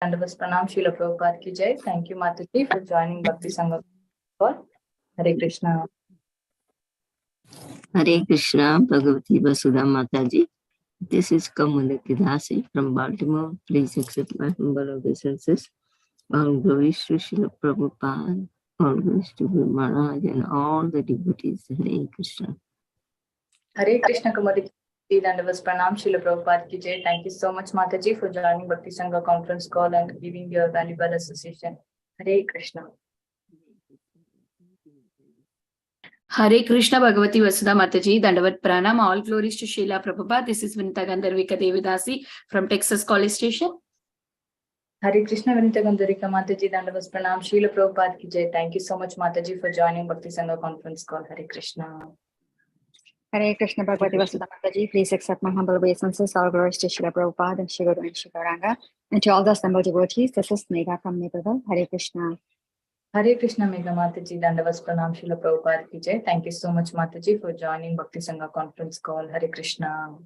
Dandavas Pranam Srila Prabhupada ki jai. Thank you, Mataji, for joining Bhakti Sangha call. Hare Krishna. Hare Krishna, Bhagavati Vasudha Mataji. This is Kamala Kidasi from Baltimore. Please accept my humble obeisances. All glories to Srila Prabhupada, all glories to Guru Maharaj and all the devotees. Hare Krishna. Hare Krishna, Kamala Dandavas Pranam Srila Prabhupada ki jai. Thank you so much, Mataji, for joining Bhakti Sangha conference call and giving your valuable association. Hare Krishna. Hare Krishna, Bhagavati Vasudha Mataji, Dandavat Pranam, all glories to Srila Prabhupada. This is Vinita Gandharvika Devidasi from Texas College Station. Hare Krishna, Vinita Gandharvika Mataji, Dandavas Pranam Srila Prabhupada ki jai. Thank you so much, Mataji, for joining Bhakti Sangha conference call. Hare Krishna. Hare Krishna, Bhagavati Vasudha Mataji. Please accept my humble obeisances. All glories to Srila Prabhupada and Shri Guru and Shri Gauranga. And to all the assembled devotees, this is Megha from Naperville. Hare Krishna. Hare Krishna, Megha Mataji, Dandavas Pranam Srila Prabhupada ki jai. Thank you so much, Mataji, for joining Bhakti Sangha conference call. Hare Krishna.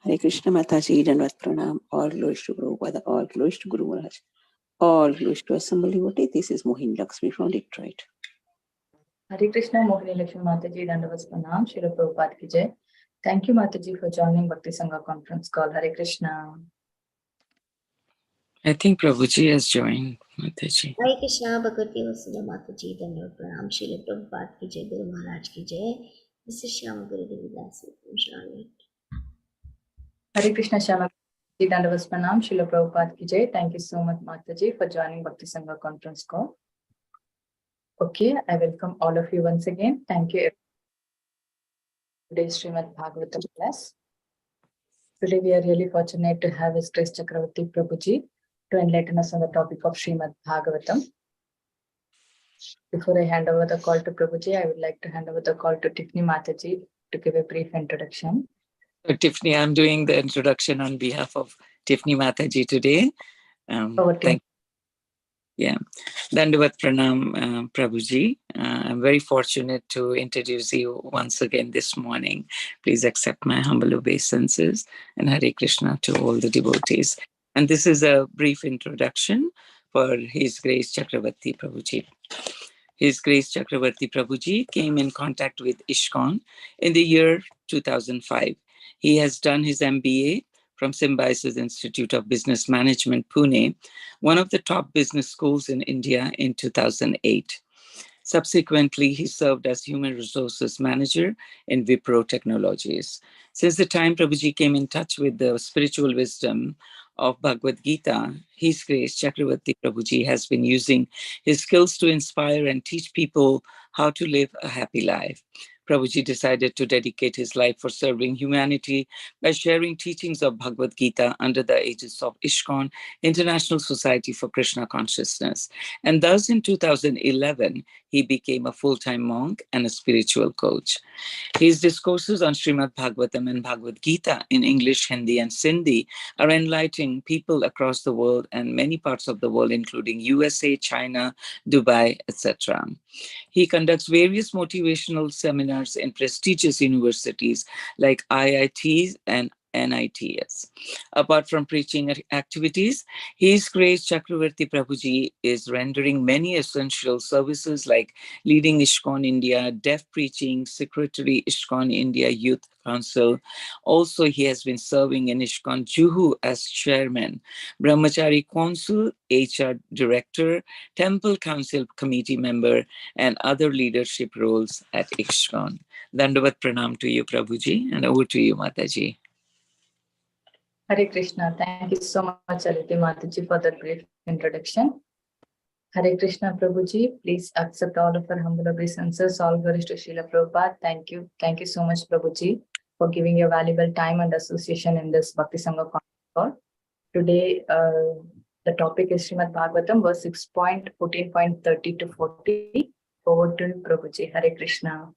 Hare Krishna, Mataji, Dandavat Pranam. All glories to Prabhupada, all glories to Guru Maharaj, all glories to assembled devotees. This is Mohini Lakshmi from Detroit. Hare Krishna, Mohini Lakshmi Mataji, Dandavas Pranam Srila Prabhupada ki jai. Thank you, Mataji, for joining Bhakti Sangha conference call. Hare Krishna. I think Prabhuji has joined, Mataji. Hare Krishna, Bhagavati Vasudha Mataji, Dandavat Pranam Srila Prabhupada ki jai, Guru Maharaj ki jai. This is Shyama Guru Devidasi from Charlotte. Hare Krishna, Shyama Dandavas Pranam Srila Prabhupada ki jai. Thank you so much, Mataji, for joining Bhakti Sangha conference call. Okay, I welcome all of you once again. Thank you. Today's Srimad Bhagavatam class. Today we are really fortunate to have His Grace Chakravarti Prabhuji to enlighten us on the topic of Srimad Bhagavatam. Before I hand over the call to Prabhuji, I would like to hand over the call to Tiffany Mataji to give a brief introduction. Tiffany, I'm doing the introduction on behalf of Tiffany Mataji today. Thank Yeah, Dandavat Pranam, Prabhuji. I'm very fortunate to introduce you once again this morning. Please accept my humble obeisances and Hare Krishna to all the devotees. And this is a brief introduction for His Grace Chakravarti Prabhuji. His Grace Chakravarti Prabhuji came in contact with ISKCON in the year 2005. He has done his MBA from Symbiosis Institute of Business Management, Pune, one of the top business schools in India, in 2008. Subsequently, he served as Human Resources Manager in Wipro Technologies. Since the time Prabhuji came in touch with the spiritual wisdom of Bhagavad Gita, His Grace Chakravarti Prabhuji has been using his skills to inspire and teach people how to live a happy life. Prabhuji decided to dedicate his life for serving humanity by sharing teachings of Bhagavad Gita under the aegis of ISKCON, International Society for Krishna Consciousness. And thus in 2011, he became a full-time monk and a spiritual coach. His discourses on Srimad Bhagavatam and Bhagavad Gita in English, Hindi, and Sindhi are enlightening people across the world and many parts of the world, including USA, China, Dubai, etc. He conducts various motivational seminars in prestigious universities like IITs and NITS. Apart from preaching activities, His Grace Chakravarti Prabhuji is rendering many essential services like leading ISKCON India, deaf preaching, Secretary ISKCON India Youth Council. Also, he has been serving in ISKCON Juhu as Chairman, Brahmachari Council, HR Director, Temple Council Committee Member, and other leadership roles at ISKCON. Dandavat Pranam to you, Prabhuji, and over to you, Mataji. Hare Krishna. Thank you so much, Aditi Mataji, for that brief introduction. Hare Krishna, Prabhuji. Please accept all of our humble obeisances. All glories to Srila Prabhupada. Thank you. Thank you so much, Prabhuji, for giving your valuable time and association in this Bhakti Sangha conference call. Today, the topic is Srimad Bhagavatam, verse 6.14.30-40. Over to Prabhuji. Hare Krishna.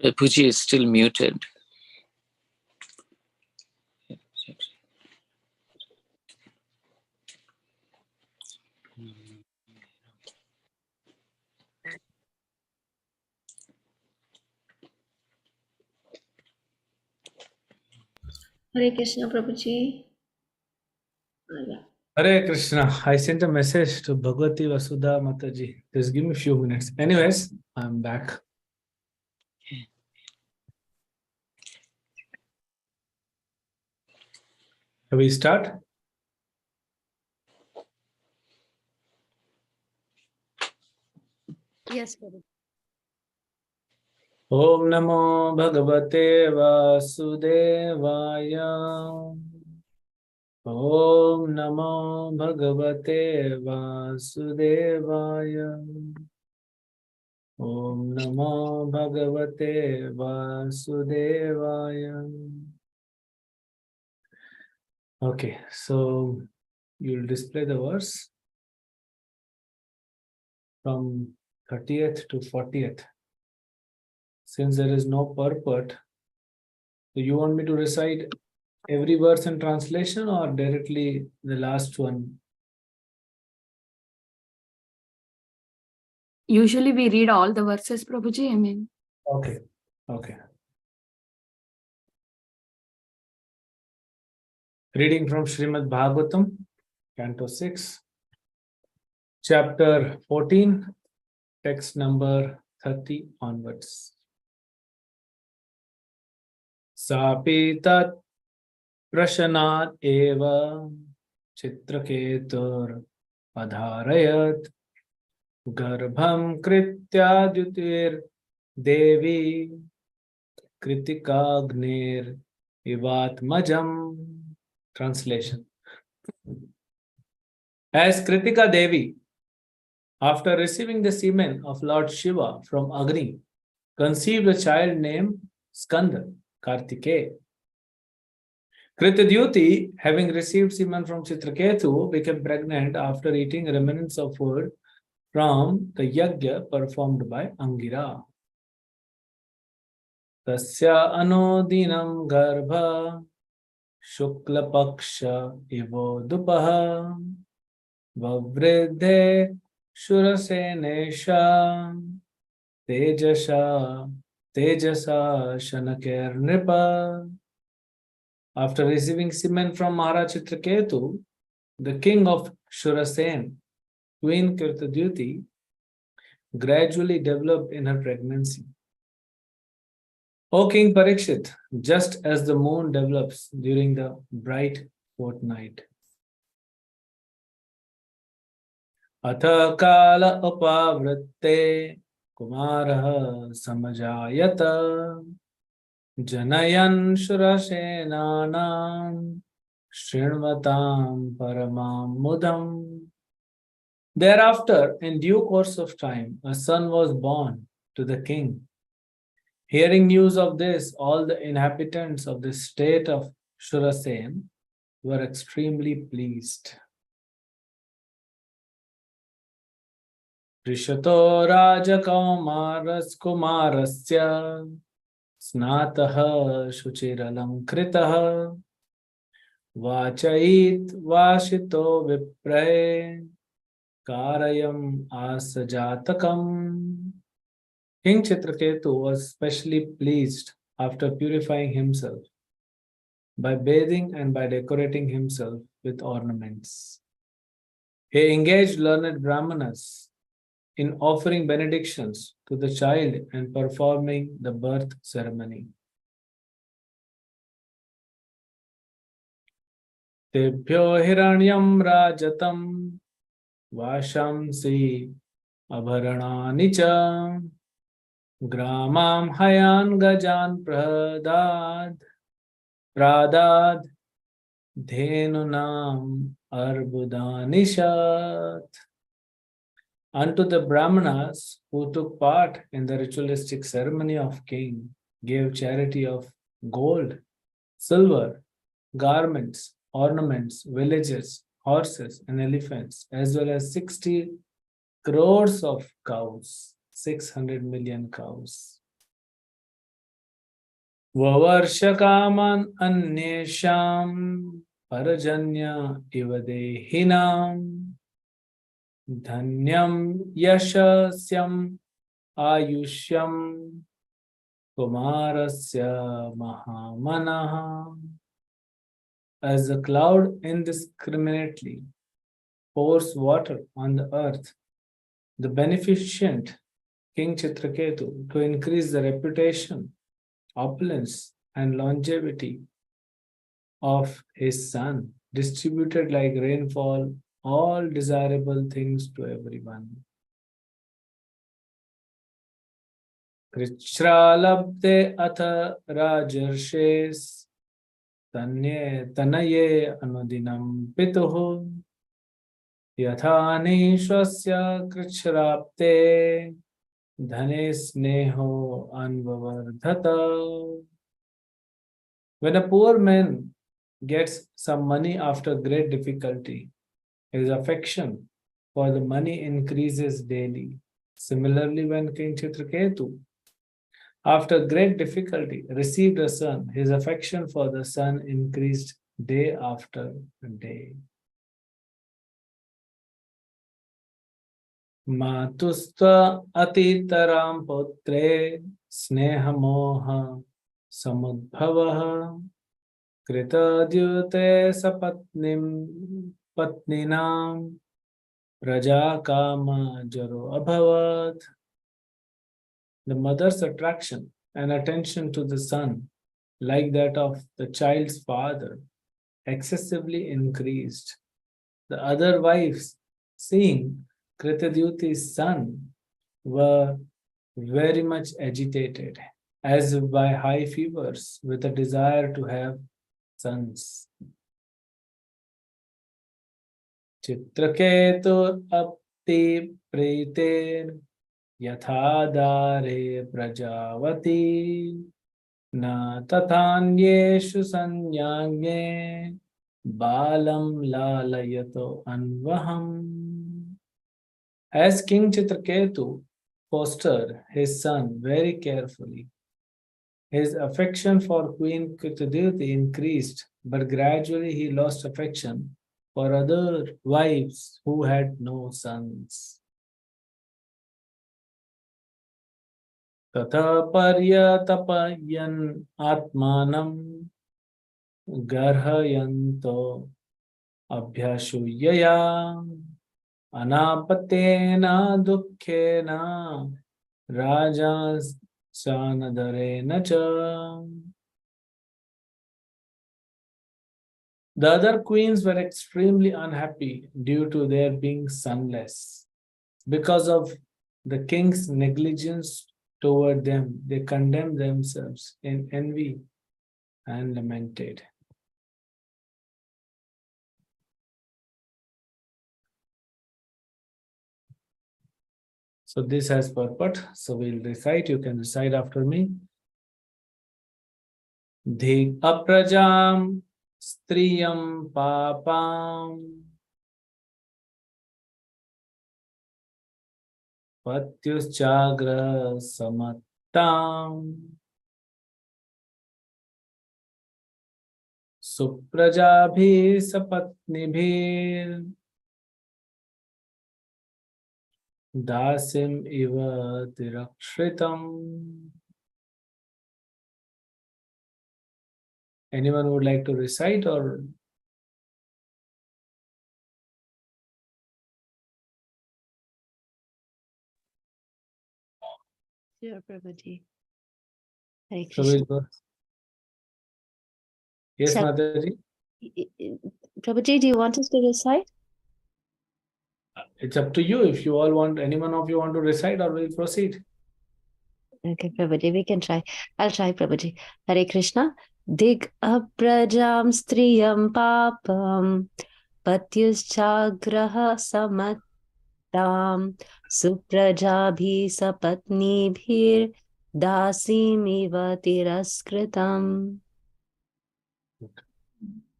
Puji is still muted. Hare Krishna, Prabhuji. Yeah. Hare Krishna. I sent a message to Bhagavati Vasudha Mataji. Just give me a few minutes. Anyways, I'm back. Shall we start? Yes, Prabhu. Om Namo Bhagavate Vasudevaya. Om Namo Bhagavate Vasudevaya. Om Namo Bhagavate Vasudevaya. Okay, so you'll display the verse from 30th to 40th. Since there is no purport, do you want me to recite every verse in translation or directly the last one? Usually we read all the verses, Prabhuji. I mean, Okay, okay. Reading from Srimad Bhagavatam, Canto 6, Chapter 14, text number 30 onwards. Sapi tat prashanat eva chitraketur adharayat garbham krityadyutir devi kritikagnir ivatmajam. Translation. As Kritika Devi, after receiving the semen of Lord Shiva from Agni, conceived a child named Skanda, Kartikeya. Kritadyuti, having received semen from Chitraketu, became pregnant after eating remnants of food from the yajna performed by Angira. Tasya anodinam garbha shukla paksha ivo dupaha vavridhe shurasenesha tejasa shanakir nripa. After receiving semen from Maharaj Chitraketu, the king of Shurasen, Queen Kirtadyuti, gradually developed in her pregnancy. O King Parikshit, just as the moon develops during the bright fortnight. Atha kala upavritte kumaraha samajayata janayan shurasenanam shrinvatam paramam mudam. Thereafter, in due course of time, a son was born to the king. Hearing news of this, all the inhabitants of the state of Shurasen were extremely pleased. Rishato Raja Kumarasya Snataha Shuchiralam Kritaha Vachait Vashito Vipre Karayam Asajatakam. King Chitraketu was specially pleased after purifying himself by bathing and by decorating himself with ornaments. He engaged learned brahmanas in offering benedictions to the child and performing the birth ceremony. Tebhyo hiranyam rajatam vashamsi abharanani cha gramam hayan gajan pradad dhenunam arbudanishat. Unto the Brahmanas who took part in the ritualistic ceremony of king, gave charity of gold, silver, garments, ornaments, villages, horses, and elephants, as well as 60 crores of cows, 600 million cows. ववर्षकामान् अन्येषां परजन्य इव देहिनां धन्यं यशस्यम् आयुष्यं कुमारस्य महामनः. As the cloud indiscriminately pours water on the earth, the beneficent King Chitraketu, to increase the reputation, opulence, and longevity of his son, distributed like rainfall all desirable things to everyone. Krichralabde atha rajarshes tanaye anudinam pituhu yathani swasya krichrapte dhane sneho anvavardhata. When a poor man gets some money after great difficulty, his affection for the money increases daily. Similarly, when King Chitraketu, after great difficulty, received a son, his affection for the son increased day after day. Matustva atitaram putre sneha moha samudbhavaha kritadyute sapatnim patninam raja kama jaro abhavat. The mother's attraction and attention to the son, like that of the child's father, excessively increased. The other wives, seeing Kritadyuti's son, were very much agitated, as if by high fevers, with a desire to have sons. Chitraketur apti preter yathadare prajavati na tathanyeshu sanyage balam lalayato anvaham. As King Chitraketu fostered his son very carefully, his affection for Queen Kritadyuti increased, but gradually he lost affection for other wives who had no sons. Tatha paryatapayan atmanam garhayanto abhyashuyaya anapatena dukkhena rajas sanadharena cha. The other queens were extremely unhappy due to their being sonless. Because of the king's negligence toward them, they condemned themselves in envy and lamented. So this has purport. So we'll recite. You can recite after me. Dhik aprajam striyam papam patyuschagra samattam suprajabhi sapatnibhir dasim iva tirakshritam. Anyone would like to recite or? Sure, Prabhuji. Hare So Krishna. we'll go. Yes, Shall- Mataji. Prabhuji, do you want us to recite? It's up to you if you all want, anyone of you want to recite, or we'll proceed. Okay, Prabhuji, we can try. I'll try, Prabhuji. Hare Krishna. Dig aprajam striyam papam patyuschagraha samattam suprajabhi sapatnibhir dasimiva tiraskritam.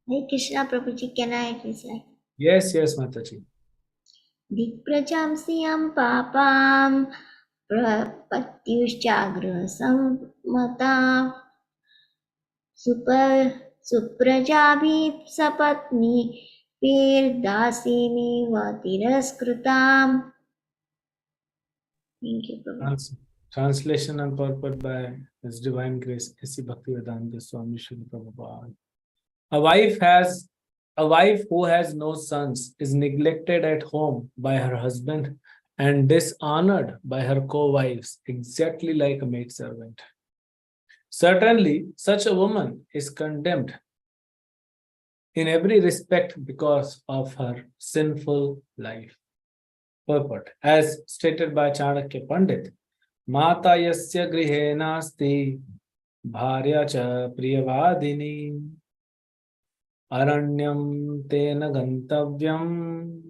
Hare Krishna Prabhuji, can I recite? Yes, yes, Mataji. Dikprajam siyam papam prapatyuschagra sammata सुप्रजाभिः सपत्नीभिर्दासीमेव तिरस्कृताम्. Thank you, Prabhu. Translation and purport by His Divine Grace A.C. Bhaktivedanta Swami Srila Prabhupada. A wife who has no sons is neglected at home by her husband and dishonored by her co-wives, exactly like a maidservant. Certainly, such a woman is condemned in every respect because of her sinful life. Purport. As stated by Chanakya Pandit, Mata yasya grihe nasti bharya cha priyavadini aranyam tena gantavyam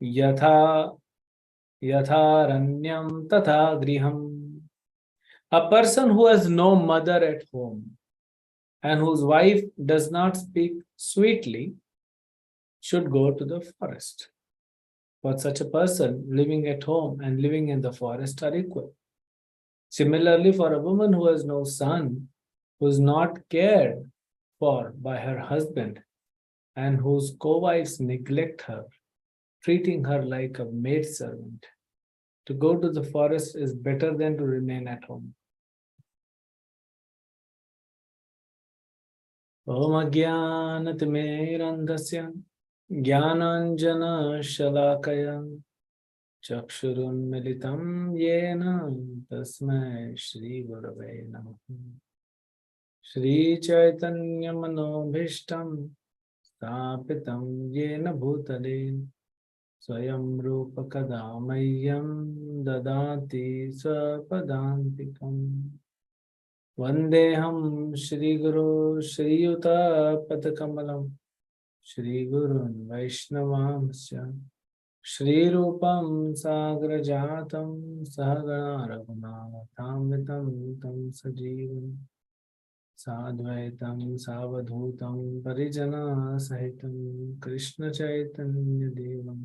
yatha yatharanyam tatha griham. A person who has no mother at home and whose wife does not speak sweetly should go to the forest. For such a person, living at home and living in the forest are equal. Similarly, for a woman who has no son, who is not cared for by her husband, and whose co-wives neglect her, treating her like a maidservant, to go to the forest is better than to remain at home. Om Ajnanatimirandhasya Jnananjana Shalakaya Chakshurunmilitam Yena Tasmai Shri Gurave Namaha. Shri Chaitanya Manobhishtam Stapitam Yena Bhutale Swayam Rupa Kadamayyam Dadati Swapadantikam Vandeham Shri Guru Shri Yuta Padakamalam Shri Gurun Vaishnavamsya Shri Rupam Sagrajatam Sahagana Raghunatamritam Tam Sajivam Sadvaitam Savadhutam Parijana Sahitam Krishna Chaitanya Devam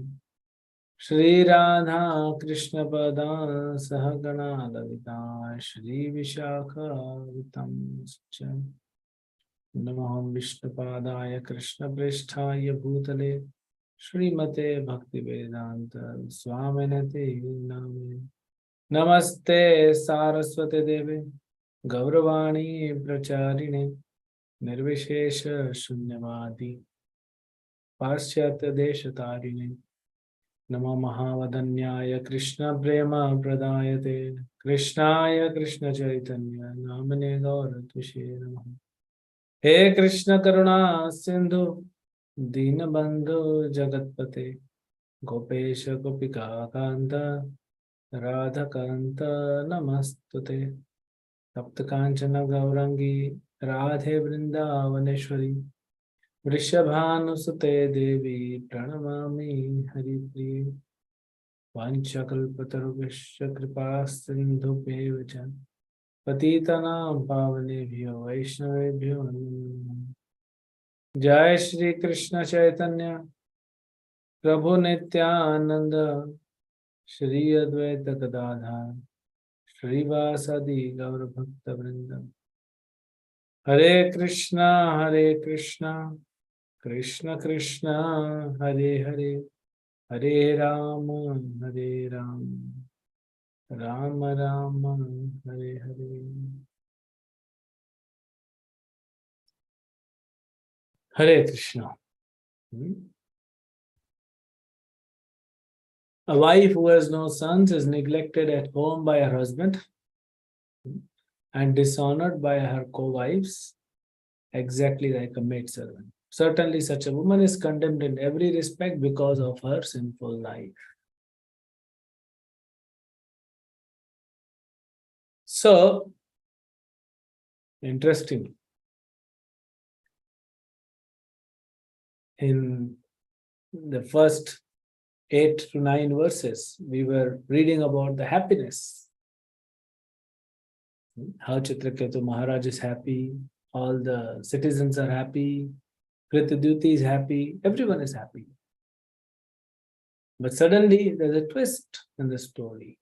Shri Radha Krishna Pada Sahagana Lalita Shri Vishakha Vitam Scha Namaham Vishnupadaya Krishna Pristhaya Bhutale Srimate Bhaktivedanta Swaminate Name Namaste Saraswate Deve Gauravani Pracharine Nirvishesha Shunyavadi Paschatya Deshatarine Nama Mahavadanyaya Krishna Prema Pradayate Krishnaya Krishna Chaitanya Namane Gauratushe Namaha. He Krishna Karuna Sindhu Dinabandhu Jagatpate Gopesha Gopika Kanta Radha Kanta Namastute Tapta Kanchana Gaurangi Radhe Vrindavaneshwari Vrishabhanusute Devi Pranamami Haripriya Vanchakalpatarubhishya Kripasindhubheva Patitanam Pavanebhyo Vaishnavebhyo Namo Namaha. Jai Shri Krishna Chaitanya Prabhu Nityananda Shri Advaita Gadadhar Shri Vasadi Gaur Bhakta Vrinda. Hare Krishna Krishna Krishna Hare Hare Hare Rama Hare Rama Rama Rama Hare Hare. Hare Krishna. A wife who has no sons is neglected at home by her husband and dishonored by her co-wives, exactly like a maidservant. Certainly, such a woman is condemned in every respect because of her sinful life. So, interesting. In the first 8 to 9 verses, we were reading about the happiness. How Chitraketu Maharaj is happy, all the citizens are happy, Kritadyuti is happy, everyone is happy. But suddenly there's a twist in the story.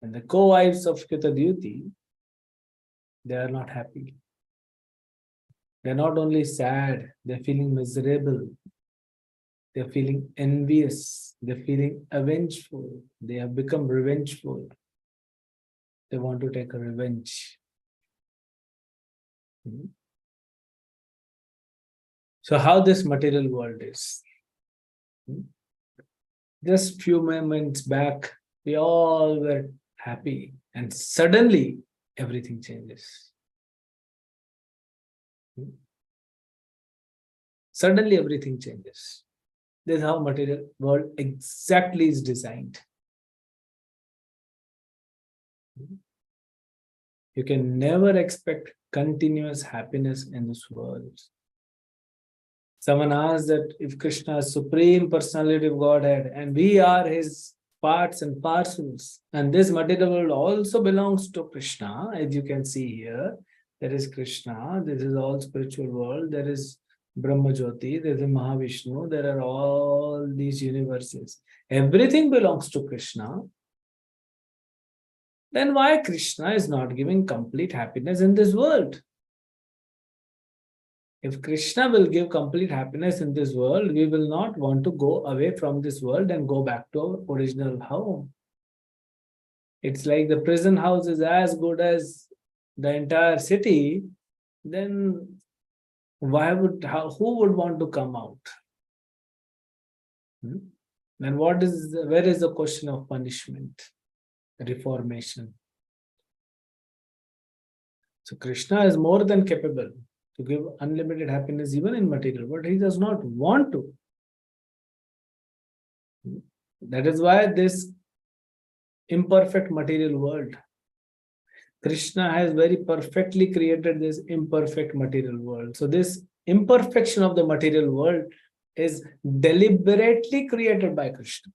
And the co-wives of Kritadyuti they are not happy. They're not only sad, they're feeling miserable. They're feeling envious. They're feeling avengeful. They have become revengeful. They want to take a revenge. So how this material world is? Just few moments back, we all were happy, and suddenly everything changes. Suddenly everything changes. This is how material world exactly is designed. You can never expect continuous happiness in this world. Someone asked that if Krishna is Supreme Personality of Godhead and we are his parts and parcels, and this material world also belongs to Krishna, as you can see here, there is Krishna, this is all spiritual world, there is Brahma Jyoti, there is Mahavishnu, there are all these universes. Everything belongs to Krishna. Then why Krishna is not giving complete happiness in this world? If Krishna will give complete happiness in this world, we will not want to go away from this world and go back to our original home. It's like the prison house is as good as the entire city, then who would want to come out? Then where is the question of punishment, reformation? So Krishna is more than capable to give unlimited happiness even in material, but he does not want to. That is why this imperfect material world, Krishna has very perfectly created this imperfect material world. So this imperfection of the material world is deliberately created by Krishna.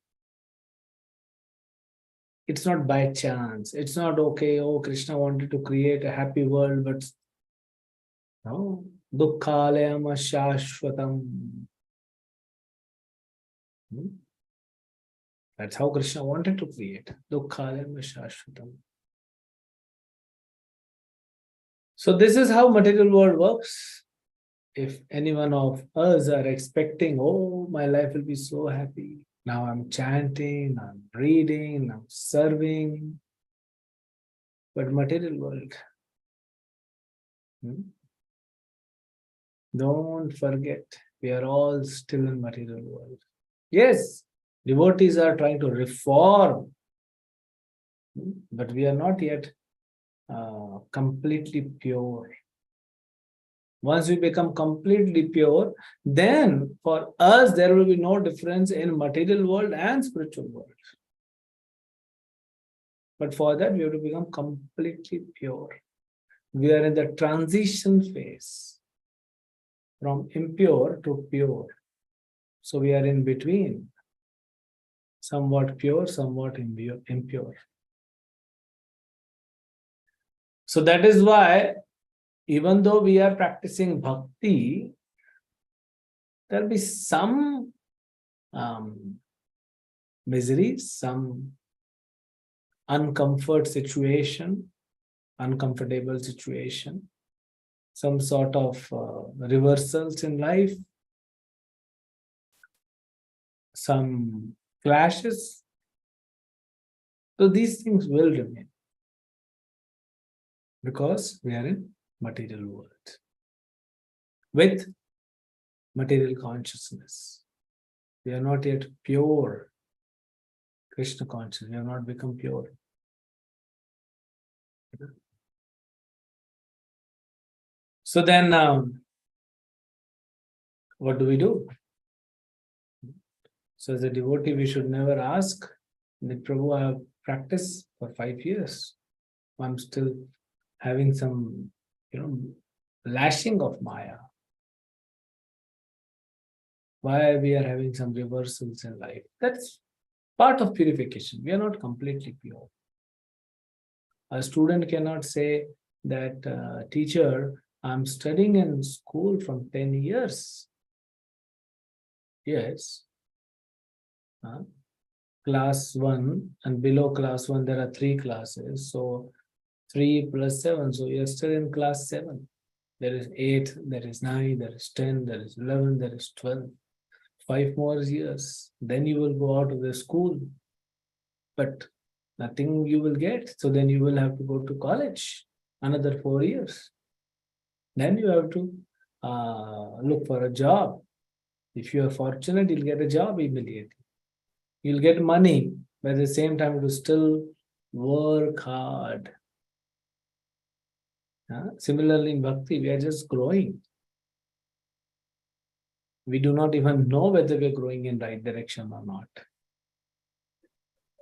It's not by chance. It's not okay, oh, Krishna wanted to create a happy world, but no. Dukkhalayam shashvatam. That's how Krishna wanted to create. Dukkhalayam shashvatam. So this is how material world works. If any one of us are expecting, oh, my life will be so happy. Now I'm chanting, I'm reading, I'm serving. But material world, don't forget, we are all still in material world. Yes, devotees are trying to reform, but we are not yet completely pure. Once we become completely pure, then for us there will be no difference in material world and spiritual world. But for that we have to become completely pure. We are in the transition phase from impure to pure. So we are in between, somewhat pure, somewhat impure. So that is why, even though we are practicing bhakti, there will be some misery, some uncomfortable situation, some sort of reversals in life, some clashes. So these things will remain because we are in material world with material consciousness. We are not yet pure Krishna conscious. We have not become pure. So then, what do we do? So as a devotee, we should never ask that, Prabhu, I have practiced for 5 years. I'm still having some, lashing of Maya. Why we are having some reversals in life? That's part of purification. We are not completely pure. A student cannot say that, teacher, I'm studying in school from 10 years. Yes. Class 1 and below class 1, there are 3 classes. So 3 plus 7. So you're still in class 7. There is 8, there is 9, there is 10, there is 11, there is 12. 5 more years. Then you will go out of the school. But nothing you will get. So then you will have to go to college. Another 4 years. Then you have to look for a job. If you are fortunate, you'll get a job immediately. You'll get money, but at the same time, you will still work hard. Similarly, in Bhakti, we are just growing. We do not even know whether we are growing in right direction or not.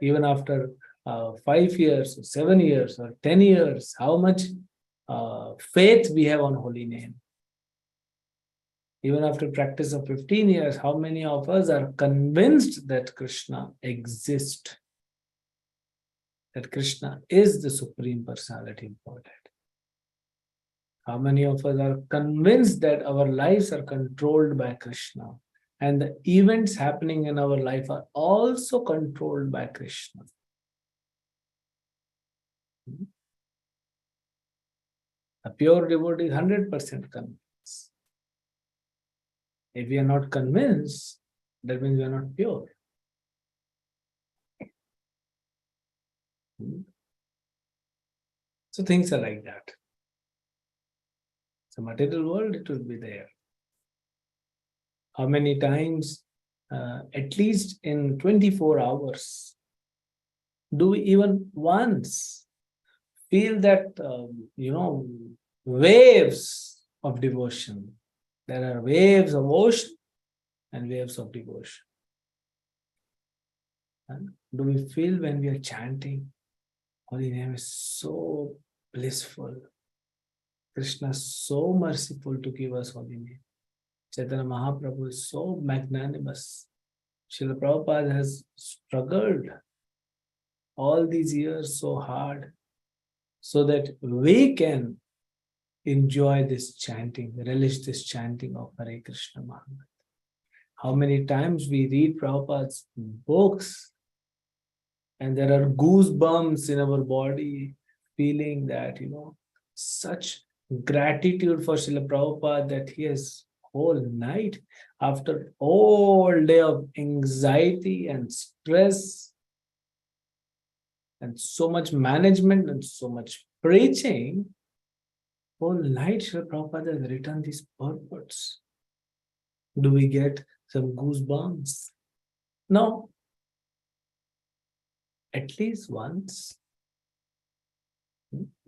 Even after 5 years, or 7 years, or 10 years, how much faith we have on holy name. Even after practice of 15 years, how many of us are convinced that Krishna exists? That Krishna is the Supreme Personality of Godhead? How many of us are convinced that our lives are controlled by Krishna and the events happening in our life are also controlled by Krishna? A pure devotee is 100% convinced. If we are not convinced, that means we are not pure. So things are like that. So material world, it will be there. How many times, at least in 24 hours, do we even once feel that, waves of devotion? There are waves of ocean and waves of devotion. And do we feel when we are chanting, Holy Name is so blissful. Krishna is so merciful to give us Holy Name. Chaitanya Mahaprabhu is so magnanimous. Srila Prabhupada has struggled all these years so hard so that we can enjoy this chanting, relish this chanting of Hare Krishna Mahamantra. How many times we read Prabhupada's books and there are goosebumps in our body, feeling that, such gratitude for Srila Prabhupada that he has whole night after all day of anxiety and stress and so much management and so much preaching, whole night Srila Prabhupada has written these purports. Do we get some goosebumps? No. At least once.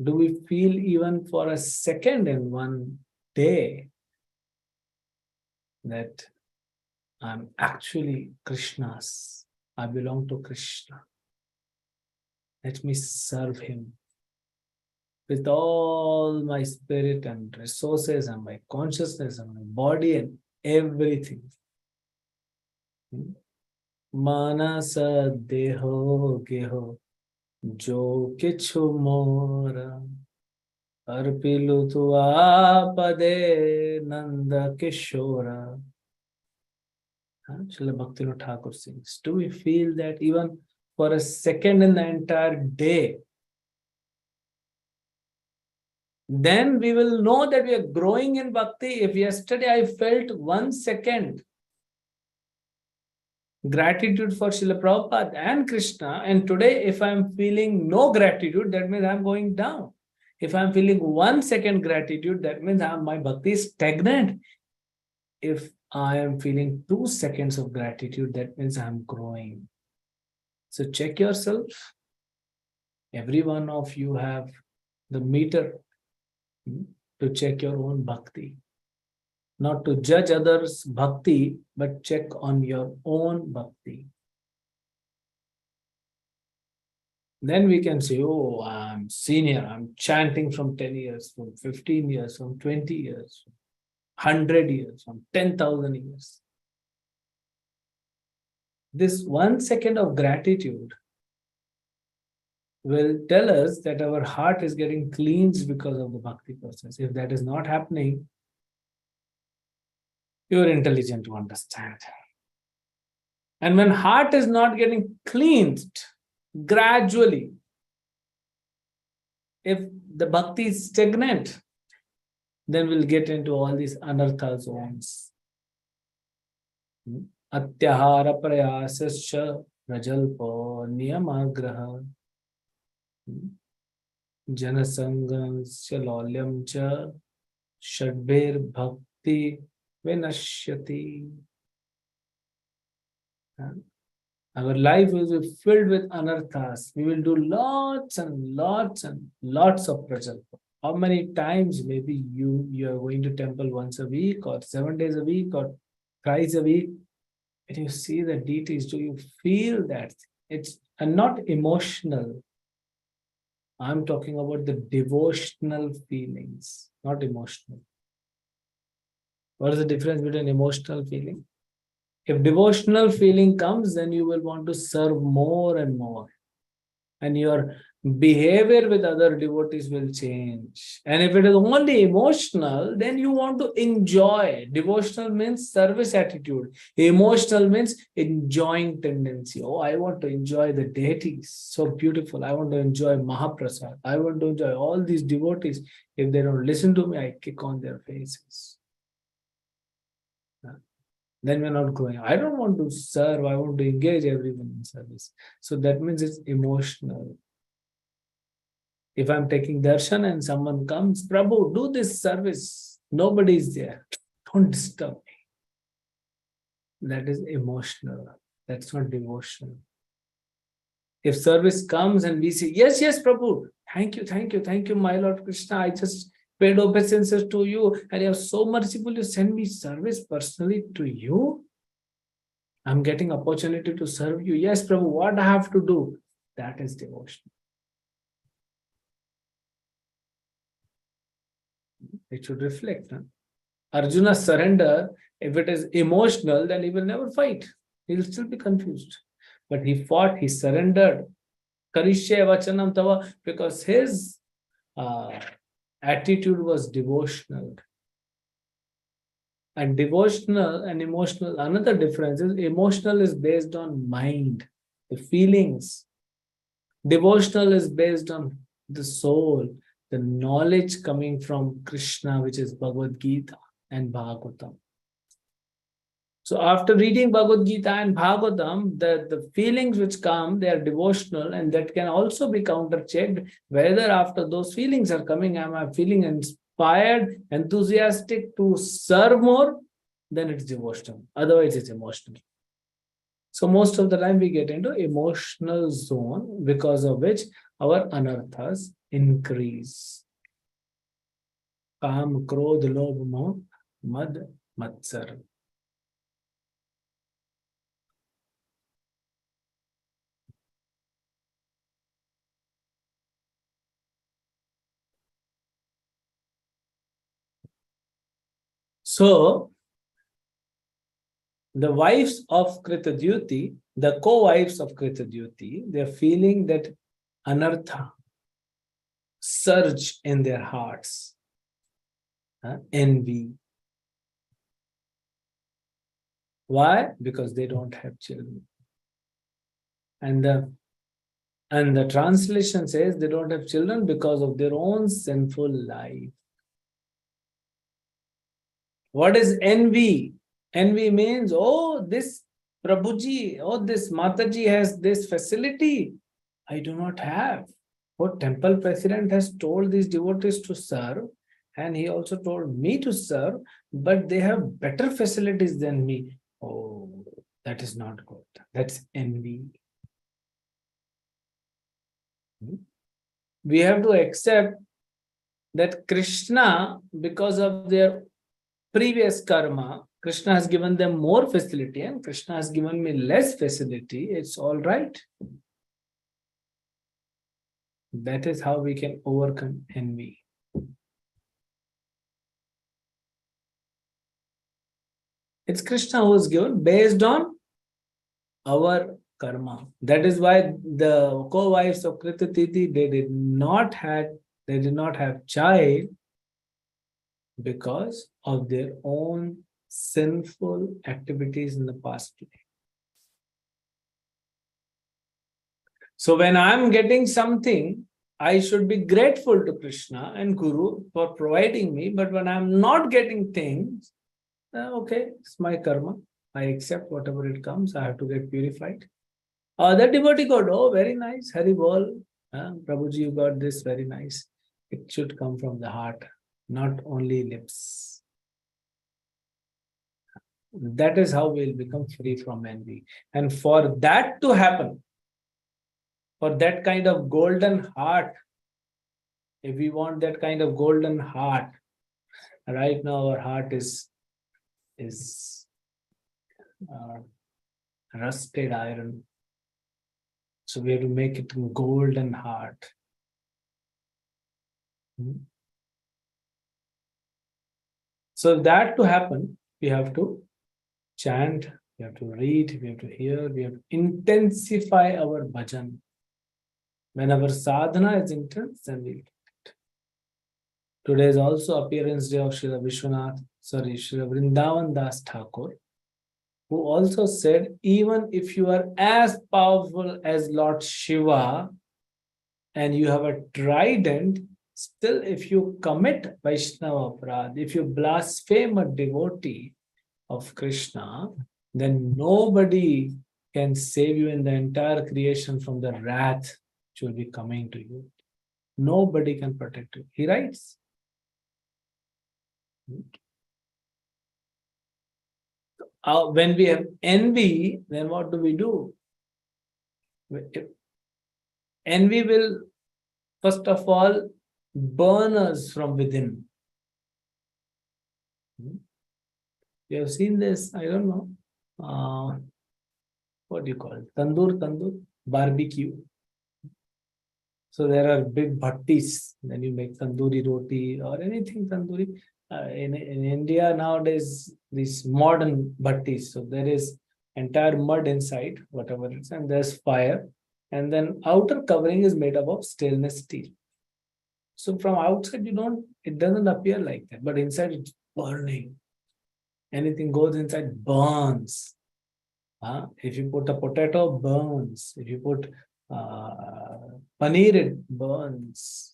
Do we feel even for a second in one day that I'm actually Krishna's? I belong to Krishna. Let me serve him with all my spirit and resources and my consciousness and my body and everything. Manasa deho geho jo kichu mora arpilu tu apade nanda kishora. Srila Bhaktivinoda Thakur sings. Do we feel that even for a second in the entire day? Then we will know that we are growing in bhakti. If yesterday I felt 1 second gratitude for Srila Prabhupada and Krishna, and today if I am feeling no gratitude, that means I am going down. If I am feeling 1 second gratitude, that means my bhakti is stagnant. If I am feeling 2 seconds of gratitude, that means I am growing. So check yourself. Every one of you have the meter to check your own bhakti. Not to judge others' bhakti, but check on your own bhakti. Then we can say, oh, I'm senior, I'm chanting from 10 years, from 15 years, from 20 years, 100 years, from 10,000 years. This 1 second of gratitude will tell us that our heart is getting cleansed because of the bhakti process. If that is not happening, you are intelligent to understand. And when heart is not getting cleansed gradually, If the bhakti is stagnant, then we'll get into all these anartha zones. Atyahara prayasascha rajalpa niyamagraha janasangasya lolyam cha shadbir bhakti vinashyati. Our life will be filled with anarthas. We will do lots and lots and lots of prajalpa. How many times maybe you are going to temple once a week or 7 days a week or thrice a week, and you see the deities, do you feel that? It's not emotional. I'm talking about the devotional feelings, not emotional. What is the difference between emotional feeling? If devotional feeling comes, then you will want to serve more and more. And your behavior with other devotees will change. And if it is only emotional, then you want to enjoy. Devotional means service attitude. Emotional means enjoying tendency. Oh, I want to enjoy the deities. So beautiful. I want to enjoy Mahaprasad. I want to enjoy all these devotees. If they don't listen to me, I kick on their faces. Then we're not going. I don't want to serve. I want to engage everyone in service. So that means it's emotional. If I'm taking darshan and someone comes, Prabhu, do this service. Nobody is there. Don't disturb me. That is emotional. That's not devotional. If service comes and we say, yes, yes, Prabhu, thank you, my Lord Krishna. I just paid obeisances to you and you are so merciful. You send me service personally to you. I'm getting opportunity to serve you. Yes, Prabhu, what I have to do? That is devotion. It should reflect. Huh? Arjuna's surrender, if it is emotional, then he will never fight. He will still be confused. But he fought, he surrendered. Karishye vachanam tava, because his attitude was devotional. And devotional and emotional, another difference is emotional is based on mind, the feelings. Devotional is based on the soul, the knowledge coming from Krishna, which is Bhagavad Gita and Bhagavatam. So after reading Bhagavad Gita and Bhagavatam, the feelings which come, they are devotional, and that can also be counter-checked whether after those feelings are coming, am I feeling inspired, enthusiastic to serve more, then it's devotional. Otherwise, it's emotional. So most of the time we get into emotional zone, because of which our anarthas increase. Kam, krodh, lobh, moh, mad, matsar. So, the wives of Kritadyuti, the co-wives of Kritadyuti, they're feeling that anartha surge in their hearts, envy. Why? Because they don't have children. And the translation says they don't have children because of their own sinful life. What is envy? Envy means, oh, this Prabhuji, oh, this Mataji has this facility I do not have. What temple president has told these devotees to serve, and he also told me to serve, but they have better facilities than me. Oh, that is not good. That's envy. We have to accept that Krishna, because of their previous karma, Krishna has given them more facility and Krishna has given me less facility. It's all right. That is how we can overcome envy. It's Krishna who is given based on our karma. That is why the co-wives of Kritatiti, they did not have child because of their own sinful activities in the past life. So when I'm getting something, I should be grateful to Krishna and Guru for providing me, but when I'm not getting things, okay, it's my karma. I accept whatever it comes. I have to get purified. The devotee got, oh, very nice, Hari Bol. Prabhuji, you got this, very nice. It should come from the heart, not only lips. That is how we'll become free from envy. And for that to happen, for that kind of golden heart, if we want that kind of golden heart, right now our heart is rusted iron. So we have to make it golden heart. So that to happen, we have to chant, we have to read, we have to hear, we have to intensify our bhajan. When our sadhana is intense, then we'll get it. Today is also appearance day of Srila Vrindavan Das Thakur, who also said, even if you are as powerful as Lord Shiva and you have a trident, still if you commit Vaishnava Aparadh, if you blaspheme a devotee of Krishna, then nobody can save you in the entire creation from the wrath which will be coming to you. Nobody can protect you. He writes. When we have envy, then what do? Envy will, first of all, burn us from within. You have seen this, I don't know, what do you call it? Tandoor, barbecue. So there are big bhattis, then you make tandoori roti or anything tandoori. In India nowadays, these modern bhattis, so there is entire mud inside, whatever it is, and there's fire. And then outer covering is made up of stainless steel. So from outside, it doesn't appear like that, but inside it's burning. Anything goes inside, burns. If you put a potato, burns. If you put paneer, it burns.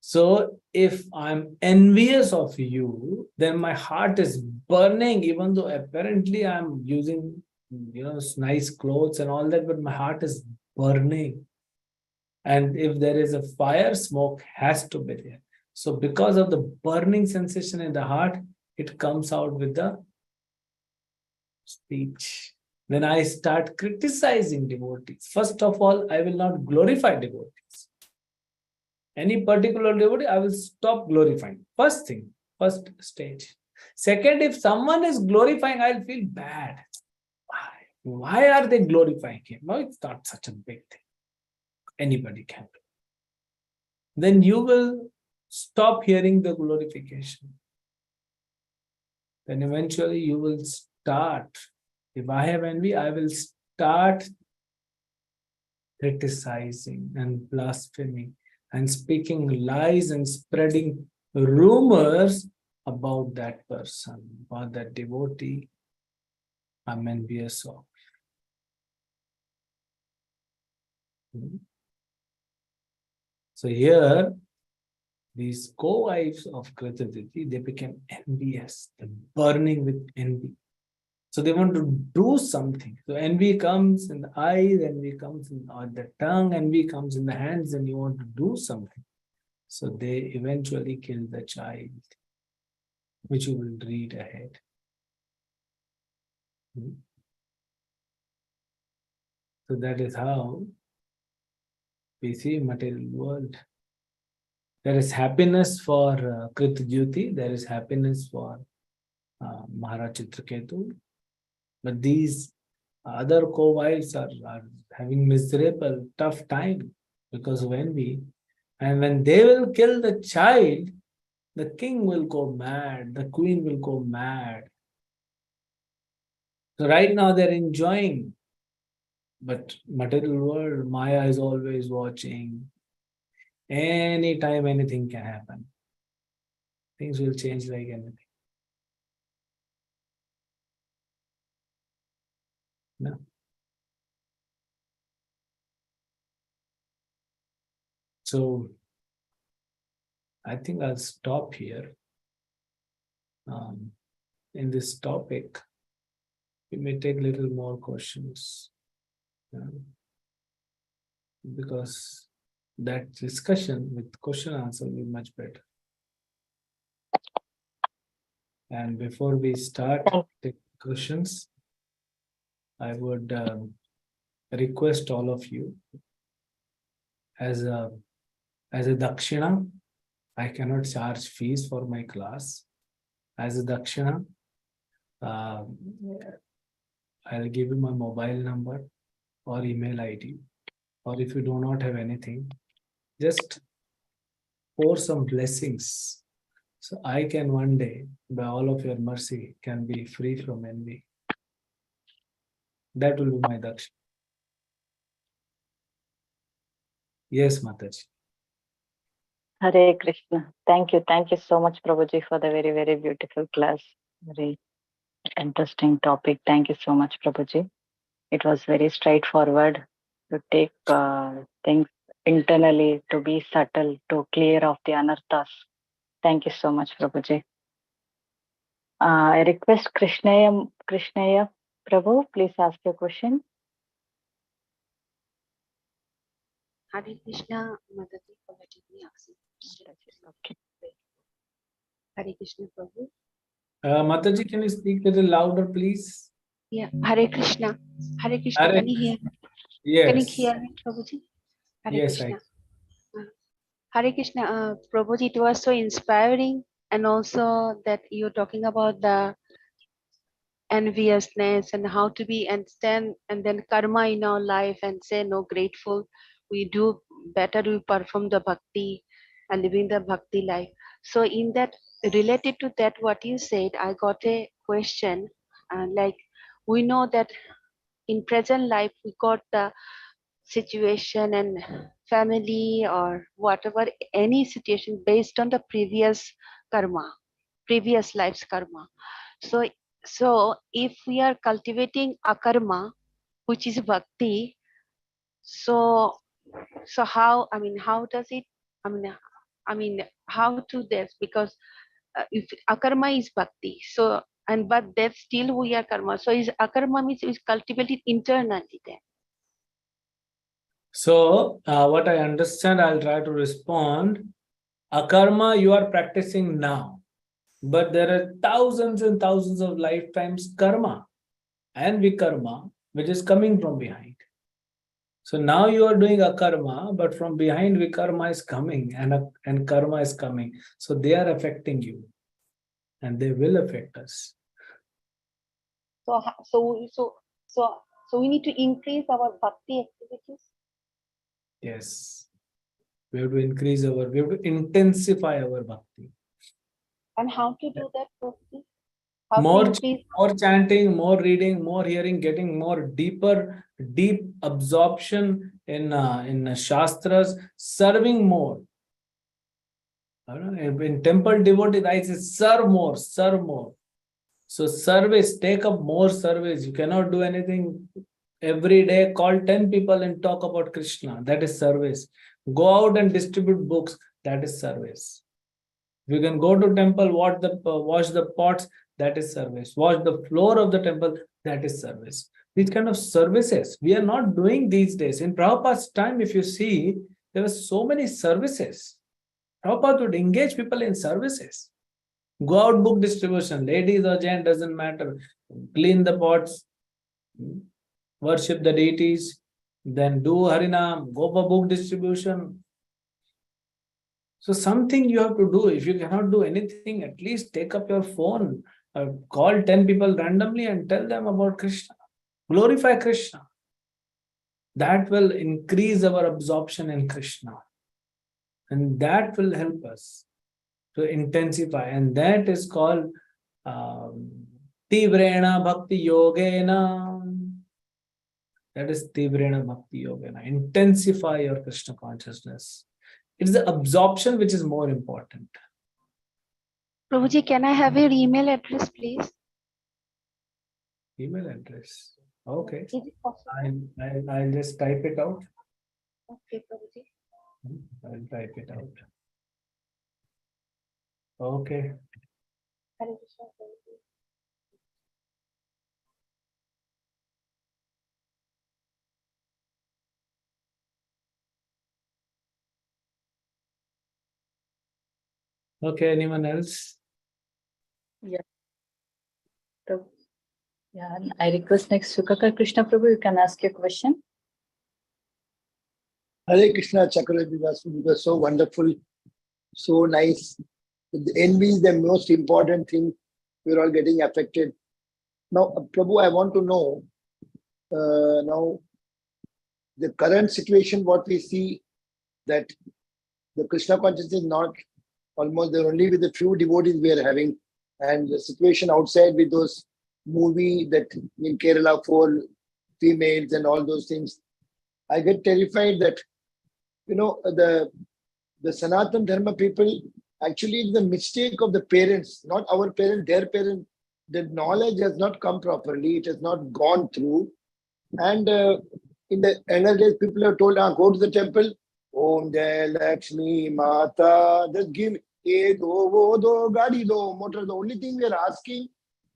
So if I'm envious of you, then my heart is burning, even though apparently I'm using, nice clothes and all that, but my heart is burning. And if there is a fire, smoke has to be there. So because of the burning sensation in the heart, it comes out with the speech. Then I start criticizing devotees. First of all, I will not glorify devotees. Any particular devotee, I will stop glorifying. First thing, first stage. Second, if someone is glorifying, I'll feel bad. Why are they glorifying him? No, it's not such a big thing. Anybody can do. Then you will stop hearing the glorification. Then eventually you will start. If I have envy, I will start criticizing and blaspheming and speaking lies and spreading rumors about that person, about that devotee I'm envious of. So here, these co-wives of Kritaditi, they became envious, burning with envy. So they want to do something. So envy comes in the eyes, envy comes in the tongue, envy comes in the hands, and you want to do something. So they eventually kill the child, which you will read ahead. So that is how we see material world. There is happiness for Kritaditi, there is happiness for Maharaj Chitraketu, but these other co-wives are having miserable, tough time because of envy. And when they will kill the child, the king will go mad, the queen will go mad. So right now they're enjoying, but material world, Maya is always watching. Anytime anything can happen. Things will change like anything. No. So I think I'll stop here. In this topic, we may take little more questions, because that discussion with question answer will be much better. And before we start the questions, I would request all of you, as a dakshina, I cannot charge fees for my class. As a dakshina, I'll give you my mobile number or email ID, or if you do not have anything, just pour some blessings, so I can one day, by all of your mercy, can be free from envy. That will be my dakshina. Yes, Mataji. Hare Krishna. Thank you so much, Prabhuji, for the very, very beautiful class. Very interesting topic. Thank you so much, Prabhuji. It was very straightforward to take things internally, to be subtle, to clear off the anarthas. Thank you so much, Prabhuji. I request Krishnaya Prabhu, please ask your question. Hare Krishna, Mataji, for letting me ask you. Okay. Hare Krishna, Prabhu. Mataji, can you speak a little louder, please? Yeah, Hare Krishna. Hare Krishna, Hare can you hear me? Yes. Can you hear me, Prabhuji? Hare Yes, Krishna. Hare Krishna, Prabhuji, it was so inspiring, and also that you're talking about the enviousness and how to be and stand, and then karma in our life, and say no, grateful. We do better, we perform the bhakti and living the bhakti life. So in that, related to that, what you said, I got a question, like we know that in present life we got the situation and family or whatever, any situation based on the previous karma, previous life's karma. So if we are cultivating akarma, which is bhakti, so how, how does it, how to this, because if akarma is bhakti, so, and but that still we are karma, so is akarma means is cultivated internally then. So, what I understand, I'll try to respond. Akarma you are practicing now, but there are thousands and thousands of lifetimes karma and vikarma, which is coming from behind. So now you are doing akarma, but from behind vikarma is coming, and karma is coming. So they are affecting you, and they will affect us. So we need to increase our bhakti activities. Yes, we have to increase we have to intensify our bhakti. And how to do that, bhakti? More chanting, more reading, more hearing, getting more deep absorption in shastras, serving more. In temple devotee, I say serve more, serve more. So service, take up more service. You cannot do anything every day. Call 10 people and talk about Krishna. That is service. Go out and distribute books. That is service. You can go to temple, wash the pots. That is service. Wash the floor of the temple. That is service. These kind of services we are not doing these days. In Prabhupada's time, if you see, there were so many services. Prabhupada would engage people in services. Go out, book distribution. Ladies or gents, doesn't matter. Clean the pots, worship the deities, then do Harinam, go for book distribution. So something you have to do. If you cannot do anything, at least take up your phone, call 10 people randomly and tell them about Krishna. Glorify Krishna. That will increase our absorption in Krishna. And that will help us to intensify. And that is called Tivrena Bhakti Yogena. That is Tivrena Bhakti Yogena. Intensify your Krishna consciousness. It is the absorption which is more important. Prabhuji, can I have your email address, please? Email address. Okay. Is it possible? I'll just type it out. Okay, Prabhuji. I'll type it out. Okay. Okay, anyone else? Yeah. Prabhu. Yeah, and I request next Sukakar Krishna Prabhu, you can ask your question. Hare Krishna, Chakravarti Prabhu, it was so wonderful, so nice. The envy is the most important thing. We're all getting affected. Now, Prabhu, I want to know, now, the current situation, what we see, that the Krishna consciousness is not almost there, only with a few devotees we are having, and the situation outside with those movie that in Kerala for females and all those things, I get terrified that, the Sanatan Dharma people, actually it's the mistake of the parents, not our parents, their parents. The knowledge has not come properly, it has not gone through. And in the elder days, people have told, go to the temple, Om Jai Lakshmi Mata, just give me, gadi do, motor. The only thing we are asking,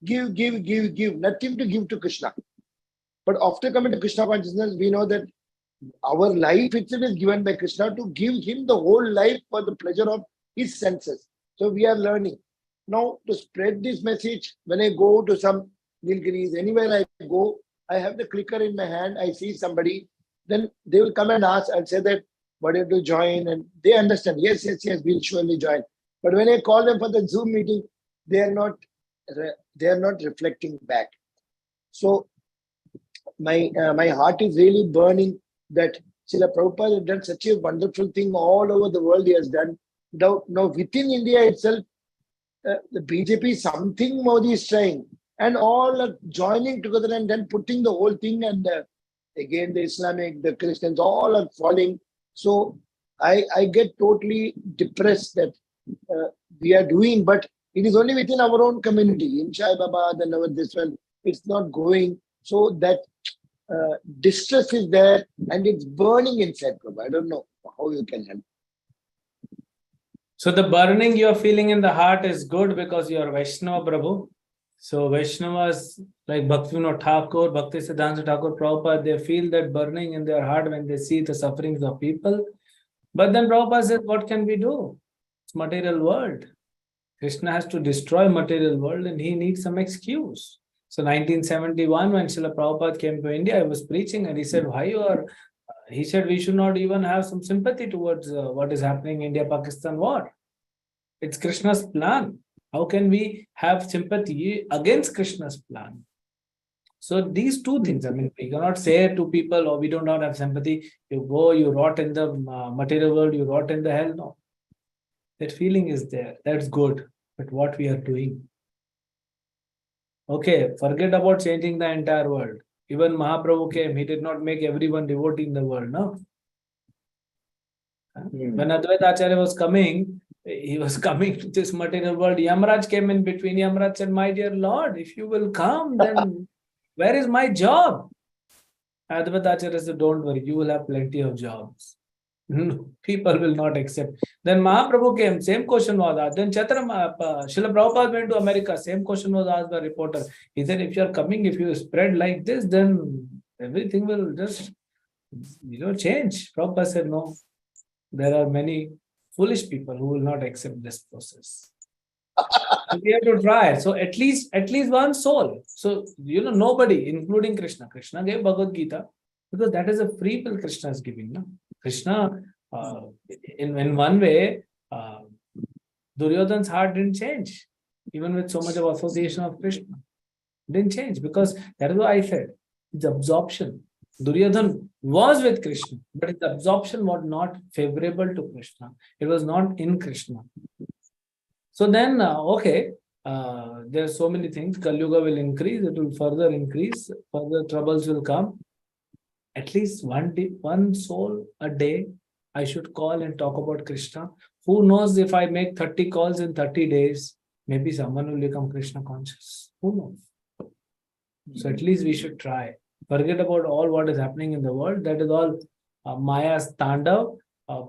give, nothing to give to Krishna. But after coming to Krishna consciousness, we know that our life itself is given by Krishna to give him the whole life for the pleasure of his senses. So we are learning. Now to spread this message, when I go to some Nilgiris, anywhere I go, I have the clicker in my hand, I see somebody, then they will come and ask, I'll say that, what do you to join? And they understand, yes, we'll surely join. But when I call them for the Zoom meeting, they are not reflecting back. So my heart is really burning that Srila Prabhupada has done such a wonderful thing all over the world. He has done. Now within India itself, the BJP, something Modi is trying, and all are joining together and then putting the whole thing, and again the Islamic, the Christians, all are falling. So I get totally depressed that we are doing, but it is only within our own community. In Shaibabad and our this one, it's not going. So that distress is there and it's burning inside, Prabhu. I don't know how you can help. So the burning you're feeling in the heart is good because you're Vaishnava, Prabhu. So Vaishnavas like Bhaktivinoda Thakur, Bhakti Siddhanta Thakur, Prabhupada, they feel that burning in their heart when they see the sufferings of people. But then Prabhupada says, what can we do? It's material world. Krishna has to destroy material world and he needs some excuse. So 1971, when Srila Prabhupada came to India, I was preaching and he said, he said, we should not even have some sympathy towards what is happening in India-Pakistan war. It's Krishna's plan. How can we have sympathy against Krishna's plan? So these two things, I mean, we cannot say to people, oh, we do not have sympathy. You go, you rot in the material world, you rot in the hell. No. That feeling is there. That's good. But what we are doing? Okay, forget about changing the entire world. Even Mahaprabhu came, he did not make everyone devotee in the world, no? When Advaita Acharya was coming, he was coming to this material world. Yamraj came in between. Yamraj said, my dear Lord, if you will come, then where is my job? Advaita Acharya said, don't worry, you will have plenty of jobs. People will not accept. Then Mahaprabhu came, same question was asked. Then Srila Prabhupada went to America, same question was asked by reporter. He said, if you are coming, if you spread like this, then everything will just, change. Prabhupada said, no, there are many foolish people who will not accept this process. So we have to try. So at least one soul. So, nobody, including Krishna. Krishna gave Bhagavad Gita because that is a free will Krishna is giving. No? Krishna, in one way, Duryodhana's heart didn't change, even with so much of association of Krishna. Didn't change because that is what I said. It's absorption. Duryodhana was with Krishna, but his absorption was not favorable to Krishna. It was not in Krishna. So then, there are so many things. Kali Yuga will increase, it will further increase, further troubles will come. At least one soul a day, I should call and talk about Krishna. Who knows, if I make 30 calls in 30 days, maybe someone will become Krishna conscious. Who knows? So at least we should try. Forget about all what is happening in the world. That is all Maya's tandav.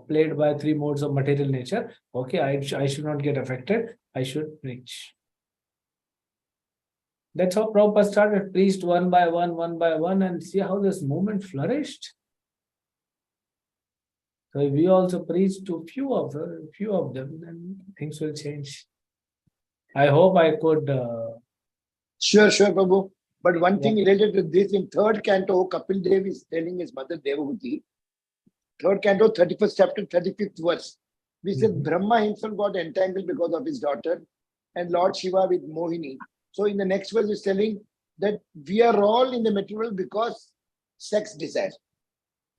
played by 3 modes of material nature. Okay, I should not get affected. I should preach. That's how Prabhupada started, preached one by one, and see how this movement flourished. So if we also preach to few of them, then things will change. I hope I could. Sure, Prabhu. But one thing related to this, in 3rd canto, Kapil Dev is telling his mother Devahuti, 3rd canto, 31st chapter, 35th verse. We said Brahma himself got entangled because of his daughter, and Lord Shiva with Mohini. So in the next verse is telling that we are all in the material because sex desire.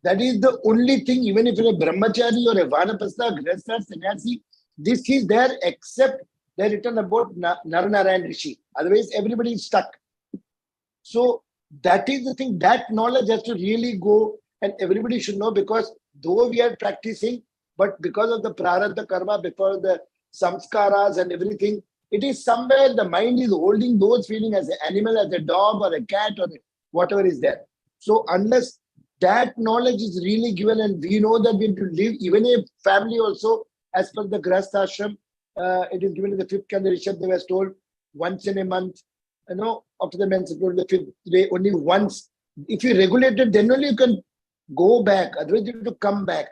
That is the only thing, even if you're a brahmachari or a vanapasta, grihastha, sannyasi, this is there except they're written about Naranarayan Rishi. Otherwise, everybody is stuck. So that is the thing, that knowledge has to really go, and everybody should know, because though we are practicing, but because of the prarabdha karma, because the samskaras and everything, it is somewhere the mind is holding those feelings as an animal, as a dog or a cat or whatever is there. So unless that knowledge is really given, and we know that we have to live, even a family also, as per the Grihastha ashram, it is given in the 5th canto, Rishabh Deva was told once in a month, after the menstrual, the 5th day, only once. If you regulate it, then only you can go back, otherwise you have to come back.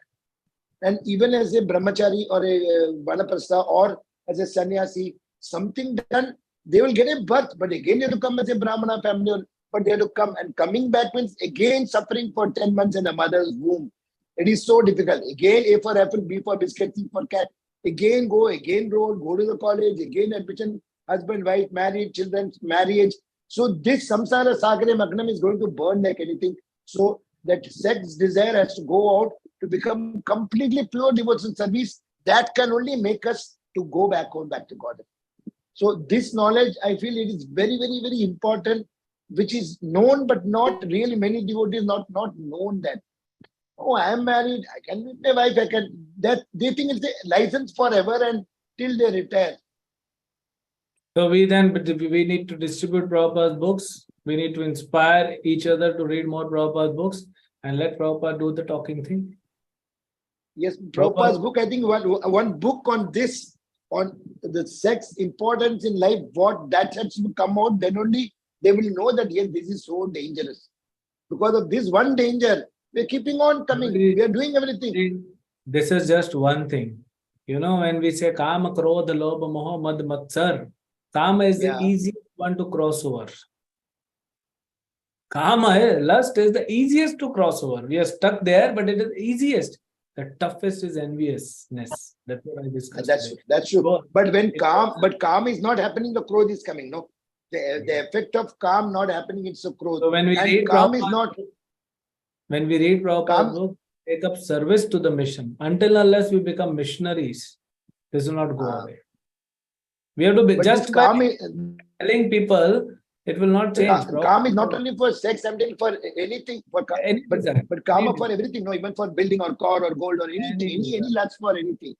And even as a brahmachari or a vanaprastha or as a sannyasi, something done, they will get a birth, but again you have to come as a brahmana family, but they have to come, and coming back means again suffering for 10 months in the mother's womb. It is so difficult. Again, A for apple, B for biscuit, C for cat. Again go, again roll, go to the college, again admission, husband, wife, married, children, marriage. So this samsara sagare magnam is going to burn like anything. So that sex desire has to go out to become completely pure devotional service. That can only make us to go back home, back to God. So this knowledge, I feel it is very, very, very important, which is known, but not really many devotees not known that. Oh, I am married, I can meet my wife, I can, that they think it's a license forever and till they retire. So we need to distribute Prabhupada's books. We need to inspire each other to read more Prabhupada's books and let Prabhupada do the talking thing. Yes, Prabhupada's book, I think one book on this, on the sex importance in life, what that has to come out, then only they will know that yes, this is so dangerous. Because of this one danger, we're keeping on coming. We are doing everything. This is just one thing. When we say Kama, Krodha, Lobha, Moha, Mad, Matsar, Kama is the easiest one to cross over. Kama, lust is the easiest to cross over. We are stuck there, but it is easiest. The toughest is enviousness. That's what I discussed. That's true. So, but when calm is not happening, the Krodha is coming. No, the effect of calm not happening, it's a Krodha. So when we read calm is not. When we read Prabhupada's book, take up service to the mission. Until unless we become missionaries, this will not go away. We have to be just telling people, it will not change. Calm is not only for sex, I'm telling for anything, but karma for everything, no, even for building or car or gold or anything, any lust for anything.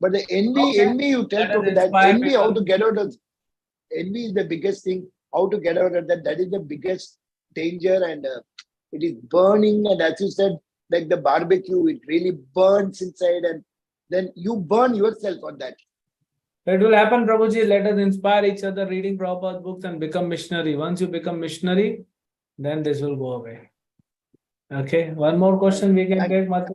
But the envy you tell to that envy, how to get out of envy is the biggest thing, how to get out of that. That is the biggest danger, and it is burning. And as you said, like the barbecue, it really burns inside, and then you burn yourself on that. It will happen, Prabhuji. Let us inspire each other reading Prabhupada's books and become missionary. Once you become missionary, then this will go away. Okay, one more question we can take, Mata.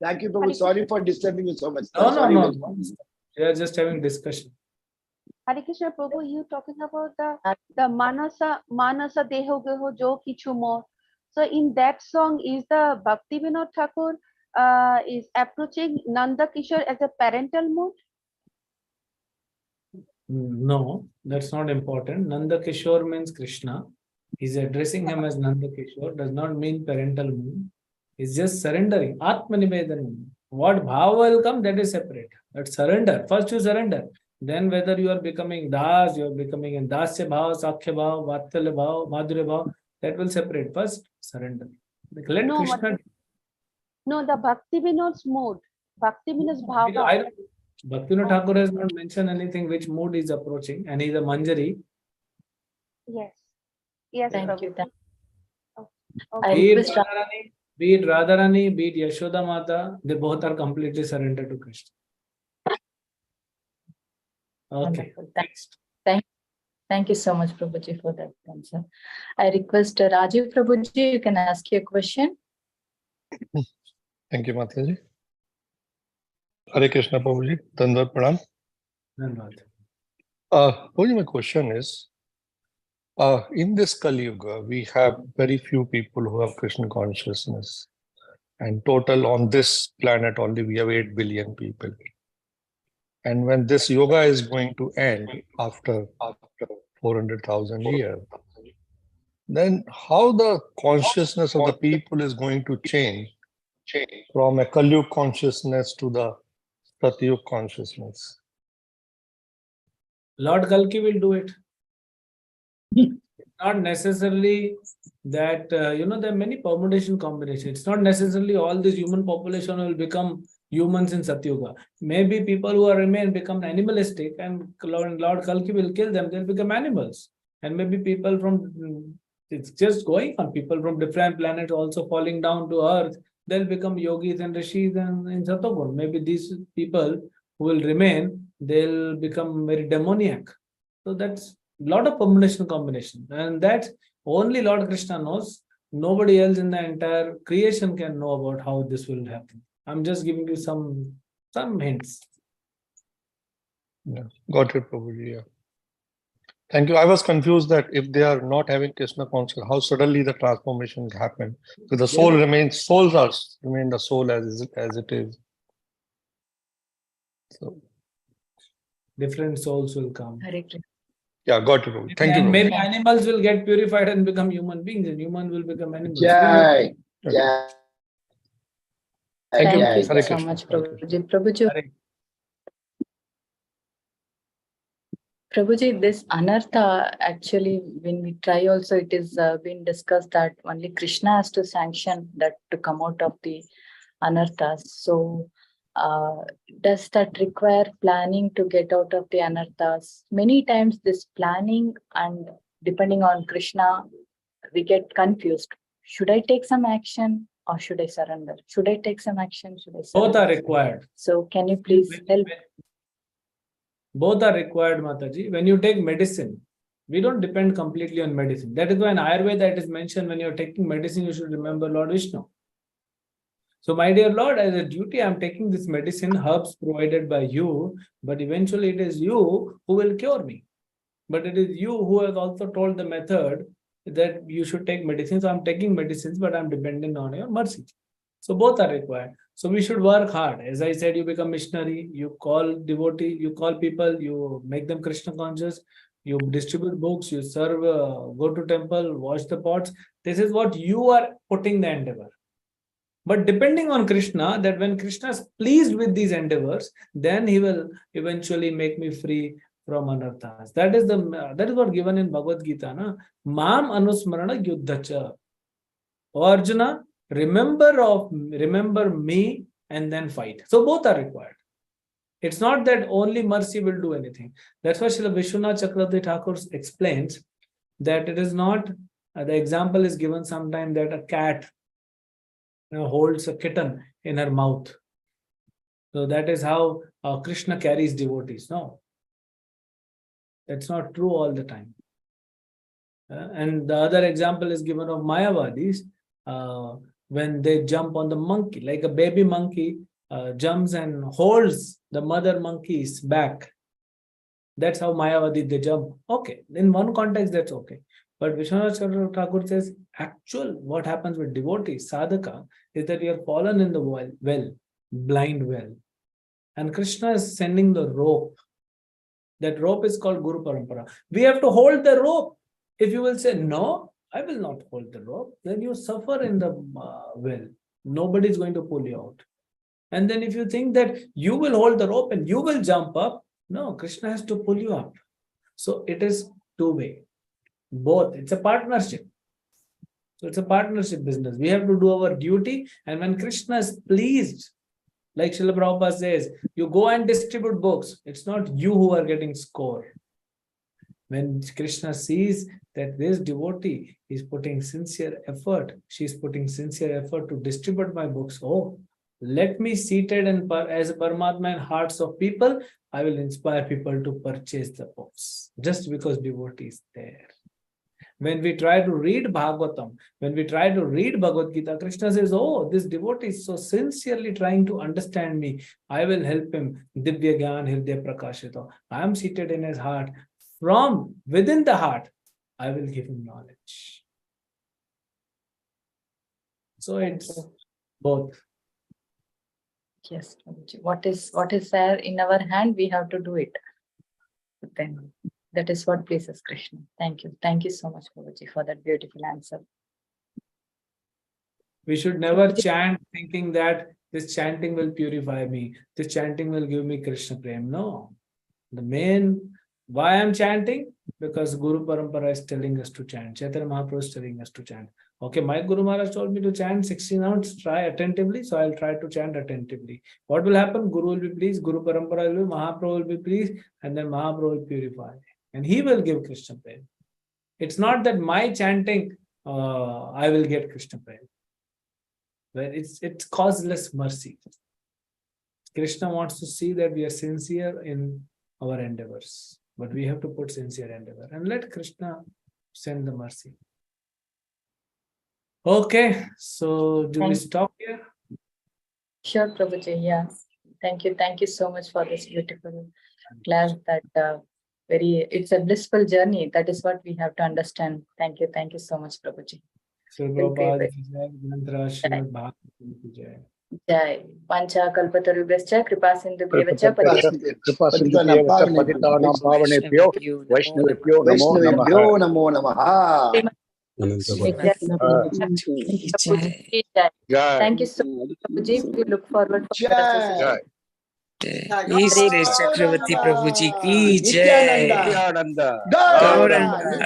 Thank you, Prabhu. Sorry for disturbing you so much. No. We are just having discussion. Hare Krishna, Prabhu, you talking about the manasa deho geho jo kichu more. So in that song, is the Bhakti Vinod Thakur is approaching Nanda Kishore as a parental mood? No, that's not important. Nanda Kishore means Krishna. He's addressing him as Nanda Kishore, does not mean parental mood. It's just surrendering. Atmanivedanam. What bhava will come, that is separate. That's surrender. First you surrender. Then whether you are becoming das, you are becoming in dasya bhava, sakhya bhava, vatsalya bhava, madhurya bhava, that will separate. First, surrender. Let Krishna. No, the Bhakti Vinod's mood. Bhakti Vinod's bhava. Bhakti Vinod Thakur has not mentioned anything which mood is approaching, and he is a Manjari. Yes. Yes, Thank Prabhu. you. Okay. Be it Radharani, be it Yashoda Mata, they both are completely surrendered to Krishna. Okay. Wonderful. Thank you so much, Prabhuji, for that answer. I request Rajiv Prabhuji, you can ask your question. Thank you, Mataji. Hare Krishna, Prabhuji. Dandavad Pranam. Prabhuji, my question is, in this Kali Yuga, we have very few people who have Krishna consciousness. And total on this planet only, we have 8 billion people. And when this yoga is going to end after 400,000 years, then how the consciousness of the people is going to change from a Kali Yuga consciousness to the Satyuga consciousness? Lord Kalki will do it. Not necessarily that, there are many permutation combinations. It's not necessarily all this human population will become humans in Satyuga. Maybe people who remain become animalistic, and Lord Kalki will kill them, they'll become animals. And maybe people from, it's just going on, people from different planets also falling down to earth, they'll become yogis and rishis and in Satyuga. Maybe these people who will remain, they'll become very demoniac. So that's a lot of permutation combination, and that only Lord Krishna knows. Nobody else in the entire creation can know about how this will happen. I'm just giving you some hints. Yeah, got it, Prabhuji. Yeah. Thank you. I was confused that if they are not having Krishna consciousness, how suddenly the transformation happen. So the soul remains, remain the soul as it is. So different souls will come. Yeah, got it, Prabhuji. Thank you, Prabhuji. Maybe animals will get purified and become human beings, and humans will become animals. Jai. Thank you Hare so Krishna. much, Prabhuji. Prabhuji, this anartha, actually, when we try also, it is been discussed that only Krishna has to sanction that to come out of the anarthas. So, does that require planning to get out of the anarthas? Many times this planning and depending on Krishna, we get confused. Should I take some action or should I surrender? Should I take some action? Should I surrender? Both are required. So can you please help? Both are required, Mataji. When you take medicine, we don't depend completely on medicine. That is why in Ayurveda it is mentioned when you're taking medicine, you should remember Lord Vishnu. So, my dear Lord, as a duty, I'm taking this medicine, herbs provided by you, but eventually it is you who will cure me. But it is you who has also told the method that you should take medicines. So I'm taking medicines, but I'm dependent on your mercy. So both are required. So we should work hard. As I said, you become missionary, you call devotee, you call people, you make them Krishna conscious, you distribute books, you serve, go to temple, wash the pots. This is what you are putting the endeavor. But depending on Krishna, that when Krishna is pleased with these endeavors, then he will eventually make me free from anarthas. That is what given in Bhagavad Gita. Na? Mam anusmarana yuddhacha. O Arjuna, remember me and then fight. So both are required. It's not that only mercy will do anything. That's why Srila Vishwanath Chakravarti Thakur explains that it is not, the example is given sometime that a cat holds a kitten in her mouth. So that is how Krishna carries devotees. No. That's not true all the time. And the other example is given of Mayavadis when they jump on the monkey, like a baby monkey jumps and holds the mother monkey's back. That's how Mayavadi they jump. Okay, in one context that's okay. But Vishwanath Thakur says, actual what happens with devotees, sadhaka, is that you are fallen in the well, blind well. And Krishna is sending the rope. That rope is called Guru Parampara. We have to hold the rope. If you will say, no, I will not hold the rope, then you suffer in the well. Nobody is going to pull you out. And then if you think that you will hold the rope and you will jump up, no, Krishna has to pull you up. So it is two-way. Both. It's a partnership. So it's a partnership business. We have to do our duty. And when Krishna is pleased, like Srila Prabhupada says, you go and distribute books. It's not you who are getting score. When Krishna sees that this devotee is putting sincere effort, she is putting sincere effort to distribute my books. Oh, let me seated as a Paramatma in hearts of people, I will inspire people to purchase the books just because devotee is there. When we try to read Bhagavatam, when we try to read Bhagavad Gita, Krishna says, oh, this devotee is so sincerely trying to understand me. I will help him. Divya Gyan Hridaya Prakashita. I am seated in his heart. From within the heart, I will give him knowledge. So it's both. Yes, Prabhuji. What is there in our hand, we have to do it. Then that is what pleases Krishna. Thank you. Thank you so much, Prabhuji, for that beautiful answer. We should never chant thinking that this chanting will purify me. This chanting will give me Krishna Prem. No. The main, why I'm chanting? Because Guru Parampara is telling us to chant. Chaitanya Mahaprabhu is telling us to chant. Okay, my Guru Maharaj told me to chant 16 hours, try attentively, so I'll try to chant attentively. What will happen? Guru will be pleased, Guru Parampara will be, Mahaprabhu will be pleased, and then Mahaprabhu will purify. And he will give Krishna Prem. It's not that my chanting, I will get Krishna Prem. Where it's causeless mercy. Krishna wants to see that we are sincere in our endeavors, but we have to put sincere endeavor and let Krishna send the mercy. Okay, so do we stop here? Sure, Prabhuji. Yeah. Thank you. Thank you so much for this beautiful class. That it's a blissful journey. That is what we have to understand. Thank you. Thank you so much, Prabhuji. Jai. Pancha kalpatarubhyascha kripa sindhubhyeva कृपा सिन्धुभ्येव च पतितानां पावनेभ्यो वैष्णवेभ्यो नमो नमः वैष्णवेभ्यो नमो नमः Thank you so much, Prabhuji. We look forward for the association. Chakravarti Prabhuji ki jai. Nityananda Nityananda Gauranga Gauranga.